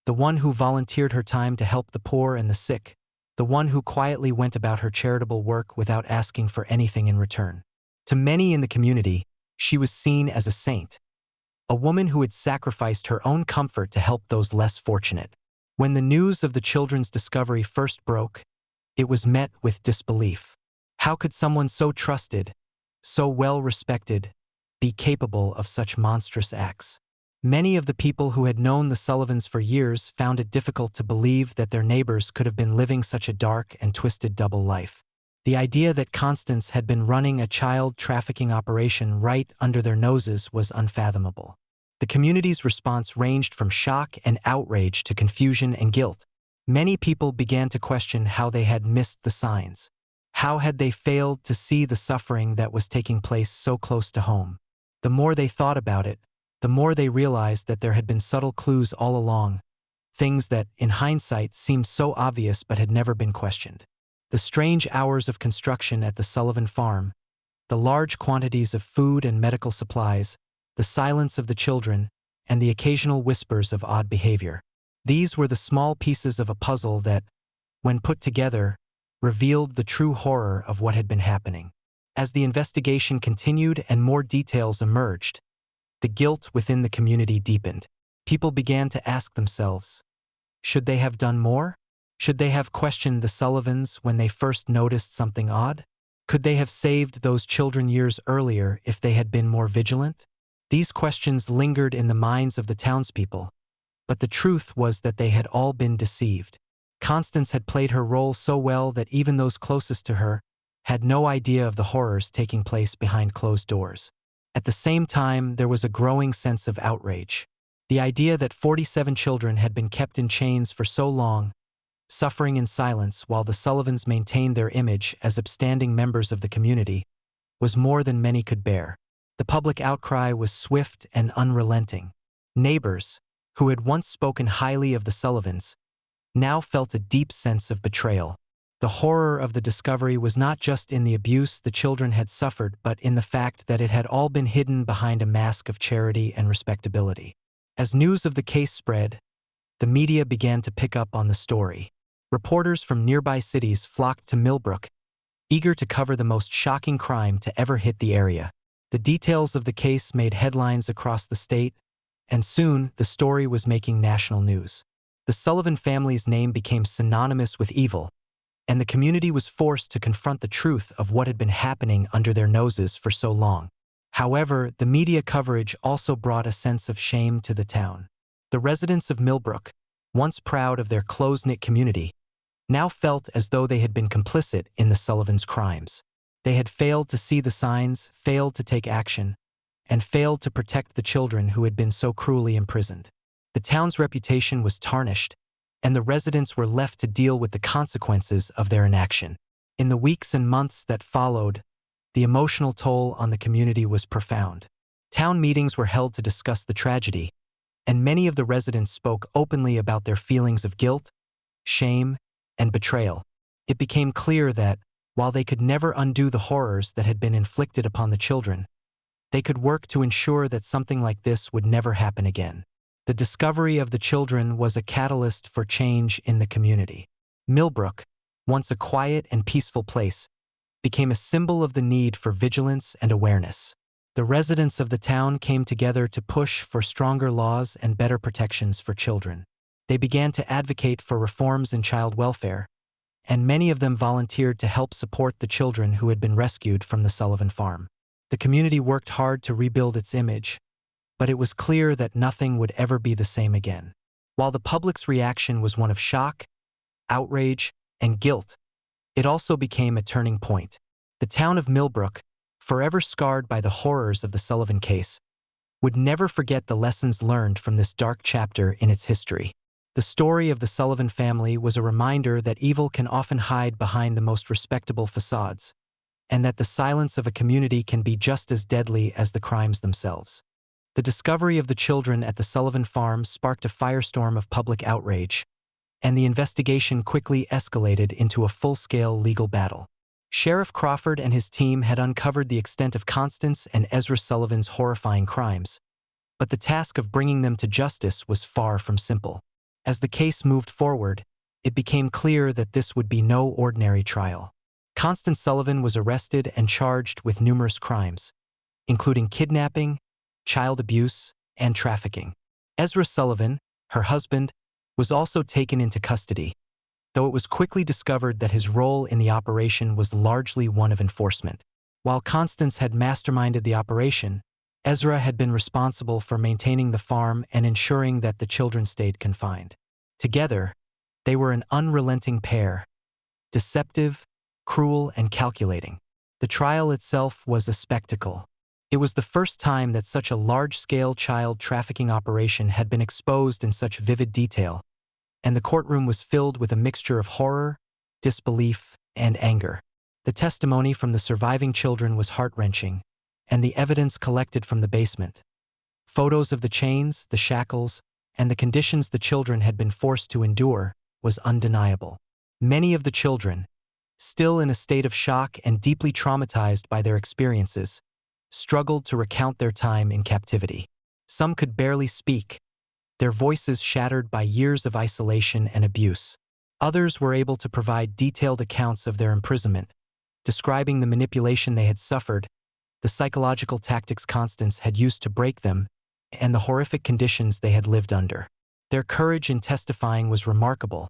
the one who volunteered her time to help the poor and the sick, the one who quietly went about her charitable work without asking for anything in return. To many in the community, she was seen as a saint, a woman who had sacrificed her own comfort to help those less fortunate. When the news of the children's discovery first broke, it was met with disbelief. How could someone so trusted, so well-respected, be capable of such monstrous acts? Many of the people who had known the Sullivans for years found it difficult to believe that their neighbors could have been living such a dark and twisted double life. The idea that Constance had been running a child trafficking operation right under their noses was unfathomable. The community's response ranged from shock and outrage to confusion and guilt. Many people began to question how they had missed the signs. How had they failed to see the suffering that was taking place so close to home? The more they thought about it, the more they realized that there had been subtle clues all along, things that, in hindsight, seemed so obvious but had never been questioned. The strange hours of construction at the Sullivan farm, the large quantities of food and medical supplies, the silence of the children, and the occasional whispers of odd behavior. These were the small pieces of a puzzle that, when put together, revealed the true horror of what had been happening. As the investigation continued and more details emerged, the guilt within the community deepened. People began to ask themselves, should they have done more? Should they have questioned the Sullivans when they first noticed something odd? Could they have saved those children years earlier if they had been more vigilant? These questions lingered in the minds of the townspeople, but the truth was that they had all been deceived. Constance had played her role so well that even those closest to her had no idea of the horrors taking place behind closed doors. At the same time, there was a growing sense of outrage. The idea that 47 children had been kept in chains for so long, suffering in silence while the Sullivans maintained their image as upstanding members of the community, was more than many could bear. The public outcry was swift and unrelenting. Neighbors, who had once spoken highly of the Sullivans, now felt a deep sense of betrayal. The horror of the discovery was not just in the abuse the children had suffered, but in the fact that it had all been hidden behind a mask of charity and respectability. As news of the case spread, the media began to pick up on the story. Reporters from nearby cities flocked to Millbrook, eager to cover the most shocking crime to ever hit the area. The details of the case made headlines across the state, and soon the story was making national news. The Sullivan family's name became synonymous with evil, and the community was forced to confront the truth of what had been happening under their noses for so long. However, the media coverage also brought a sense of shame to the town. The residents of Millbrook, once proud of their close-knit community, now felt as though they had been complicit in the Sullivans' crimes. They had failed to see the signs, failed to take action, and failed to protect the children who had been so cruelly imprisoned. The town's reputation was tarnished, and the residents were left to deal with the consequences of their inaction. In the weeks and months that followed, the emotional toll on the community was profound. Town meetings were held to discuss the tragedy, and many of the residents spoke openly about their feelings of guilt, shame, and betrayal. It became clear that, while they could never undo the horrors that had been inflicted upon the children, they could work to ensure that something like this would never happen again. The discovery of the children was a catalyst for change in the community. Millbrook, once a quiet and peaceful place, became a symbol of the need for vigilance and awareness. The residents of the town came together to push for stronger laws and better protections for children. They began to advocate for reforms in child welfare, and many of them volunteered to help support the children who had been rescued from the Sullivan farm. The community worked hard to rebuild its image, but it was clear that nothing would ever be the same again. While the public's reaction was one of shock, outrage, and guilt, it also became a turning point. The town of Millbrook, forever scarred by the horrors of the Sullivan case, would never forget the lessons learned from this dark chapter in its history. The story of the Sullivan family was a reminder that evil can often hide behind the most respectable facades, and that the silence of a community can be just as deadly as the crimes themselves. The discovery of the children at the Sullivan farm sparked a firestorm of public outrage, and the investigation quickly escalated into a full-scale legal battle. Sheriff Crawford and his team had uncovered the extent of Constance and Ezra Sullivan's horrifying crimes, but the task of bringing them to justice was far from simple. As the case moved forward, it became clear that this would be no ordinary trial. Constance Sullivan was arrested and charged with numerous crimes, including kidnapping, child abuse, and trafficking. Ezra Sullivan, her husband, was also taken into custody, though it was quickly discovered that his role in the operation was largely one of enforcement. While Constance had masterminded the operation, Ezra had been responsible for maintaining the farm and ensuring that the children stayed confined. Together, they were an unrelenting pair, deceptive, cruel, and calculating. The trial itself was a spectacle. It was the first time that such a large-scale child trafficking operation had been exposed in such vivid detail, and the courtroom was filled with a mixture of horror, disbelief, and anger. The testimony from the surviving children was heart-wrenching, and the evidence collected from the basement, photos of the chains, the shackles, and the conditions the children had been forced to endure, was undeniable. Many of the children, still in a state of shock and deeply traumatized by their experiences, struggled to recount their time in captivity. Some could barely speak, their voices shattered by years of isolation and abuse. Others were able to provide detailed accounts of their imprisonment, describing the manipulation they had suffered, the psychological tactics Constance had used to break them, and the horrific conditions they had lived under. Their courage in testifying was remarkable,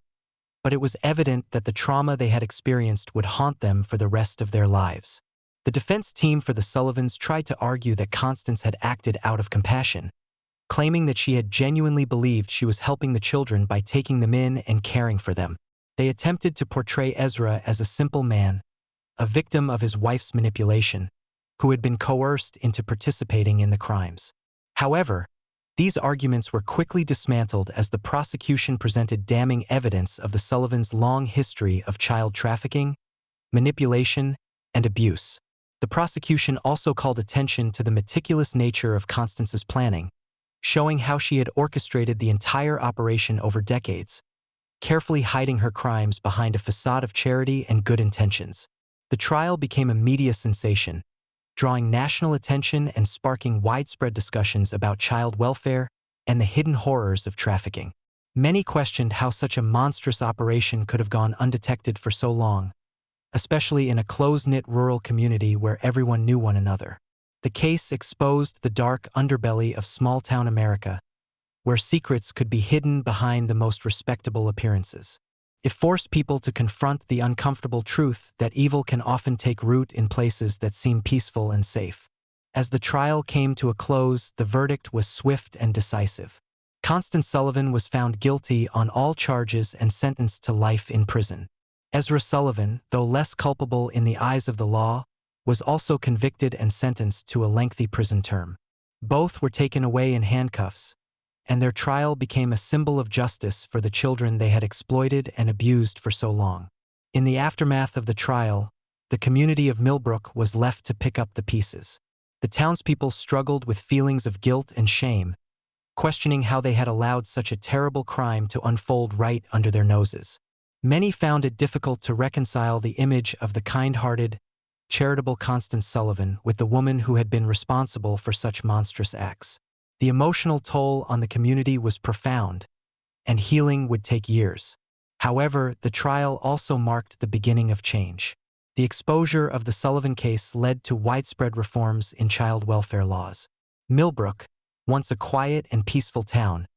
but it was evident that the trauma they had experienced would haunt them for the rest of their lives. The defense team for the Sullivans tried to argue that Constance had acted out of compassion, claiming that she had genuinely believed she was helping the children by taking them in and caring for them. They attempted to portray Ezra as a simple man, a victim of his wife's manipulation, who had been coerced into participating in the crimes. However, these arguments were quickly dismantled as the prosecution presented damning evidence of the Sullivans' long history of child trafficking, manipulation, and abuse. The prosecution also called attention to the meticulous nature of Constance's planning, showing how she had orchestrated the entire operation over decades, carefully hiding her crimes behind a facade of charity and good intentions. The trial became a media sensation, drawing national attention and sparking widespread discussions about child welfare and the hidden horrors of trafficking. Many questioned how such a monstrous operation could have gone undetected for so long, especially in a close-knit rural community where everyone knew one another. The case exposed the dark underbelly of small-town America, where secrets could be hidden behind the most respectable appearances. It forced people to confront the uncomfortable truth that evil can often take root in places that seem peaceful and safe. As the trial came to a close, the verdict was swift and decisive. Constance Sullivan was found guilty on all charges and sentenced to life in prison. Ezra Sullivan, though less culpable in the eyes of the law, was also convicted and sentenced to a lengthy prison term. Both were taken away in handcuffs, and their trial became a symbol of justice for the children they had exploited and abused for so long. In the aftermath of the trial, the community of Millbrook was left to pick up the pieces. The townspeople struggled with feelings of guilt and shame, questioning how they had allowed such a terrible crime to unfold right under their noses. Many found it difficult to reconcile the image of the kind-hearted, charitable Constance Sullivan with the woman who had been responsible for such monstrous acts. The emotional toll on the community was profound, and healing would take years. However, the trial also marked the beginning of change. The exposure of the Sullivan case led to widespread reforms in child welfare laws. Millbrook, once a quiet and peaceful town,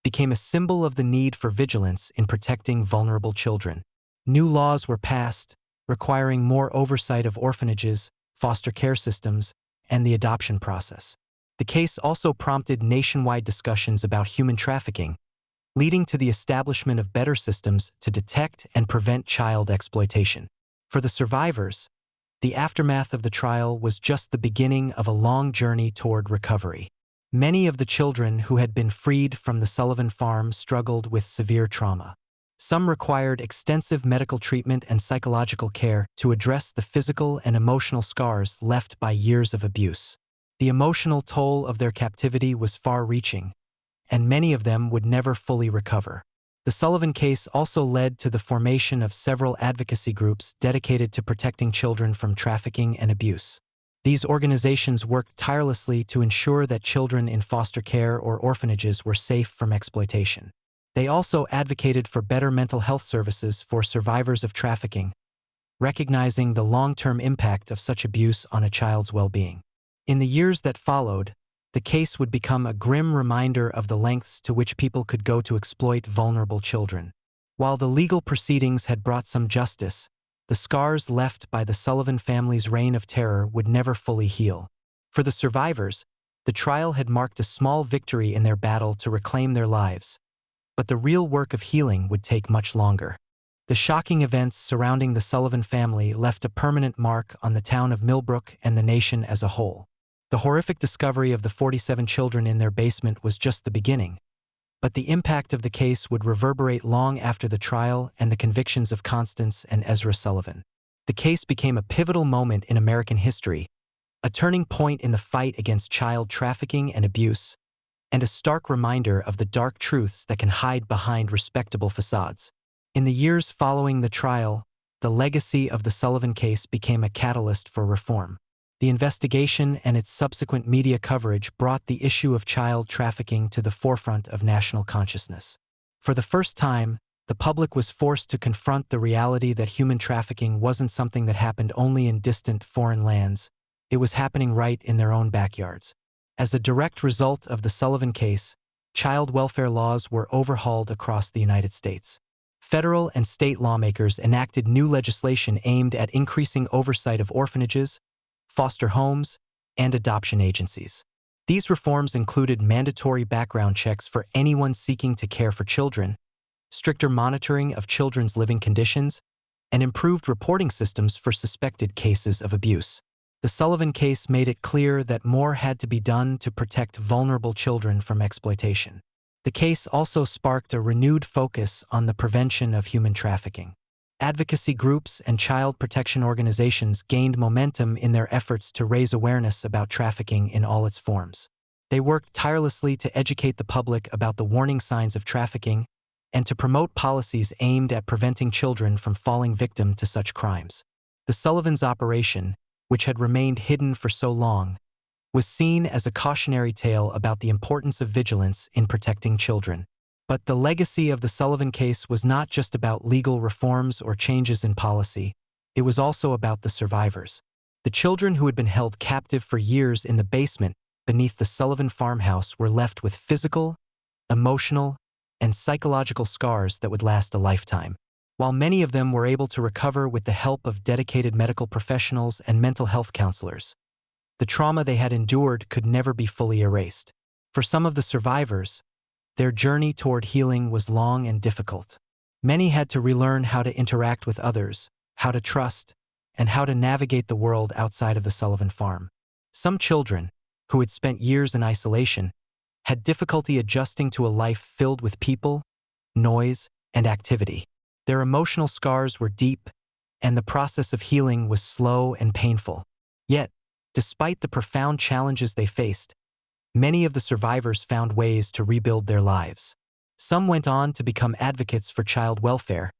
became a symbol of the need for vigilance in protecting vulnerable children. New laws were passed, requiring more oversight of orphanages, foster care systems, and the adoption process. The case also prompted nationwide discussions about human trafficking, leading to the establishment of better systems to detect and prevent child exploitation. For the survivors, the aftermath of the trial was just the beginning of a long journey toward recovery. Many of the children who had been freed from the Sullivan farm struggled with severe trauma. Some required extensive medical treatment and psychological care to address the physical and emotional scars left by years of abuse. The emotional toll of their captivity was far-reaching, and many of them would never fully recover. The Sullivan case also led to the formation of several advocacy groups dedicated to protecting children from trafficking and abuse. These organizations worked tirelessly to ensure that children in foster care or orphanages were safe from exploitation. They also advocated for better mental health services for survivors of trafficking, recognizing the long-term impact of such abuse on a child's well-being. In the years that followed, the case would become a grim reminder of the lengths to which people could go to exploit vulnerable children. While the legal proceedings had brought some justice, the scars left by the Sullivan family's reign of terror would never fully heal. For the survivors, the trial had marked a small victory in their battle to reclaim their lives, but the real work of healing would take much longer. The shocking events surrounding the Sullivan family left a permanent mark on the town of Millbrook and the nation as a whole. The horrific discovery of the 47 children in their basement was just the beginning, but the impact of the case would reverberate long after the trial and the convictions of Constance and Ezra Sullivan. The case became a pivotal moment in American history, a turning point in the fight against child trafficking and abuse, and a stark reminder of the dark truths that can hide behind respectable facades. In the years following the trial, the legacy of the Sullivan case became a catalyst for reform. The investigation and its subsequent media coverage brought the issue of child trafficking to the forefront of national consciousness. For the first time, the public was forced to confront the reality that human trafficking wasn't something that happened only in distant foreign lands. It was happening right in their own backyards. As a direct result of the Sullivan case, child welfare laws were overhauled across the United States. Federal and state lawmakers enacted new legislation aimed at increasing oversight of orphanages, foster homes, and adoption agencies. These reforms included mandatory background checks for anyone seeking to care for children, stricter monitoring of children's living conditions, and improved reporting systems for suspected cases of abuse. The Sullivan case made it clear that more had to be done to protect vulnerable children from exploitation. The case also sparked a renewed focus on the prevention of human trafficking. Advocacy groups and child protection organizations gained momentum in their efforts to raise awareness about trafficking in all its forms. They worked tirelessly to educate the public about the warning signs of trafficking and to promote policies aimed at preventing children from falling victim to such crimes. The Sullivan's operation, which had remained hidden for so long, was seen as a cautionary tale about the importance of vigilance in protecting children. But the legacy of the Sullivan case was not just about legal reforms or changes in policy, it was also about the survivors. The children who had been held captive for years in the basement beneath the Sullivan farmhouse were left with physical, emotional, and psychological scars that would last a lifetime. While many of them were able to recover with the help of dedicated medical professionals and mental health counselors, the trauma they had endured could never be fully erased. For some of the survivors, their journey toward healing was long and difficult. Many had to relearn how to interact with others, how to trust, and how to navigate the world outside of the Sullivan farm. Some children, who had spent years in isolation, had difficulty adjusting to a life filled with people, noise, and activity. Their emotional scars were deep, and the process of healing was slow and painful. Yet, despite the profound challenges they faced, many of the survivors found ways to rebuild their lives. Some went on to become advocates for child welfare,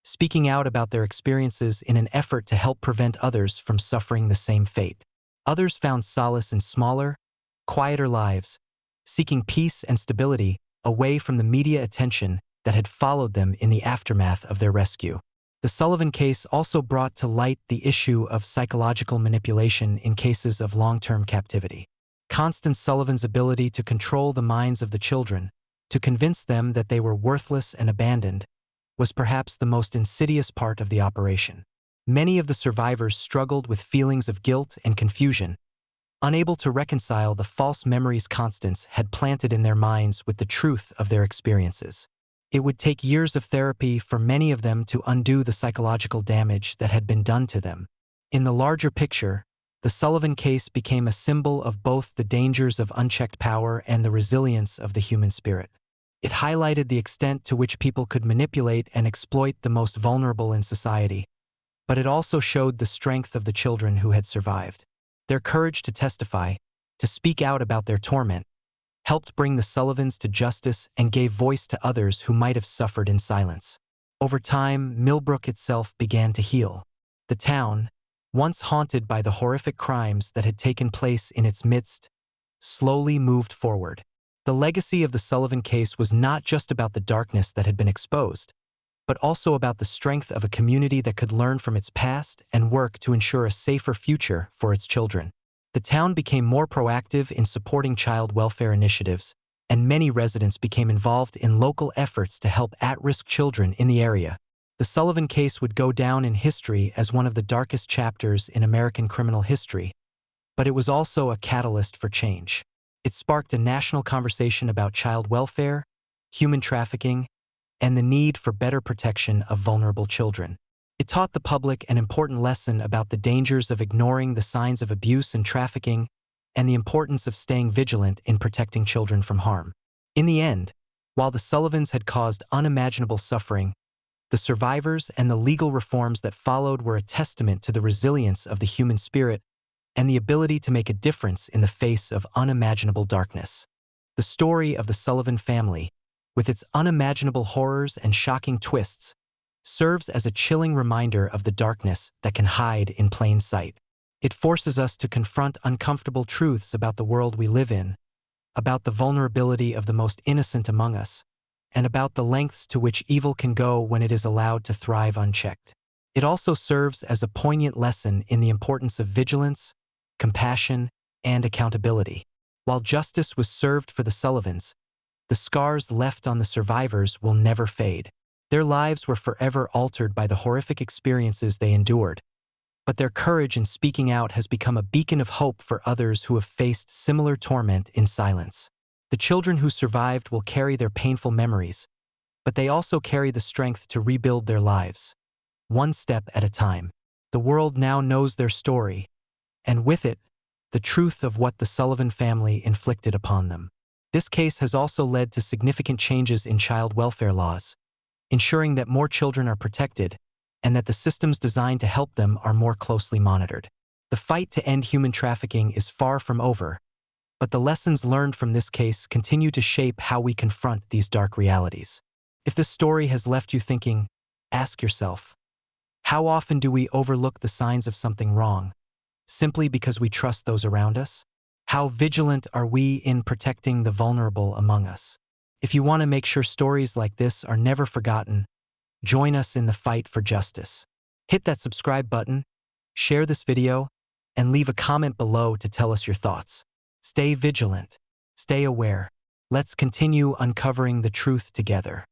speaking out about their experiences in an effort to help prevent others from suffering the same fate. Others found solace in smaller, quieter lives, seeking peace and stability away from the media attention that had followed them in the aftermath of their rescue. The Sullivan case also brought to light the issue of psychological manipulation in cases of long-term captivity. Constance Sullivan's ability to control the minds of the children, to convince them that they were worthless and abandoned, was perhaps the most insidious part of the operation. Many of the survivors struggled with feelings of guilt and confusion, unable to reconcile the false memories Constance had planted in their minds with the truth of their experiences. It would take years of therapy for many of them to undo the psychological damage that had been done to them. In the larger picture, the Sullivan case became a symbol of both the dangers of unchecked power and the resilience of the human spirit. It highlighted the extent to which people could manipulate and exploit the most vulnerable in society, but it also showed the strength of the children who had survived. Their courage to testify, to speak out about their torment, helped bring the Sullivans to justice and gave voice to others who might have suffered in silence. Over time, Millbrook itself began to heal. The town, once haunted by the horrific crimes that had taken place in its midst, slowly moved forward. The legacy of the Sullivan case was not just about the darkness that had been exposed, but also about the strength of a community that could learn from its past and work to ensure a safer future for its children. The town became more proactive in supporting child welfare initiatives, and many residents became involved in local efforts to help at-risk children in the area. The Sullivan case would go down in history as one of the darkest chapters in American criminal history, but it was also a catalyst for change. It sparked a national conversation about child welfare, human trafficking, and the need for better protection of vulnerable children. It taught the public an important lesson about the dangers of ignoring the signs of abuse and trafficking and the importance of staying vigilant in protecting children from harm. In the end, while the Sullivans had caused unimaginable suffering, the survivors and the legal reforms that followed were a testament to the resilience of the human spirit and the ability to make a difference in the face of unimaginable darkness. The story of the Sullivan family, with its unimaginable horrors and shocking twists, serves as a chilling reminder of the darkness that can hide in plain sight. It forces us to confront uncomfortable truths about the world we live in, about the vulnerability of the most innocent among us, and about the lengths to which evil can go when it is allowed to thrive unchecked. It also serves as a poignant lesson in the importance of vigilance, compassion, and accountability. While justice was served for the Sullivans, the scars left on the survivors will never fade. Their lives were forever altered by the horrific experiences they endured, but their courage in speaking out has become a beacon of hope for others who have faced similar torment in silence. The children who survived will carry their painful memories, but they also carry the strength to rebuild their lives, one step at a time. The world now knows their story, and with it, the truth of what the Sullivan family inflicted upon them. This case has also led to significant changes in child welfare laws, ensuring that more children are protected and that the systems designed to help them are more closely monitored. The fight to end human trafficking is far from over, but the lessons learned from this case continue to shape how we confront these dark realities. If this story has left you thinking, ask yourself, how often do we overlook the signs of something wrong, simply because we trust those around us? How vigilant are we in protecting the vulnerable among us? If you want to make sure stories like this are never forgotten, join us in the fight for justice. Hit that subscribe button, share this video, and leave a comment below to tell us your thoughts. Stay vigilant, stay aware. Let's continue uncovering the truth together.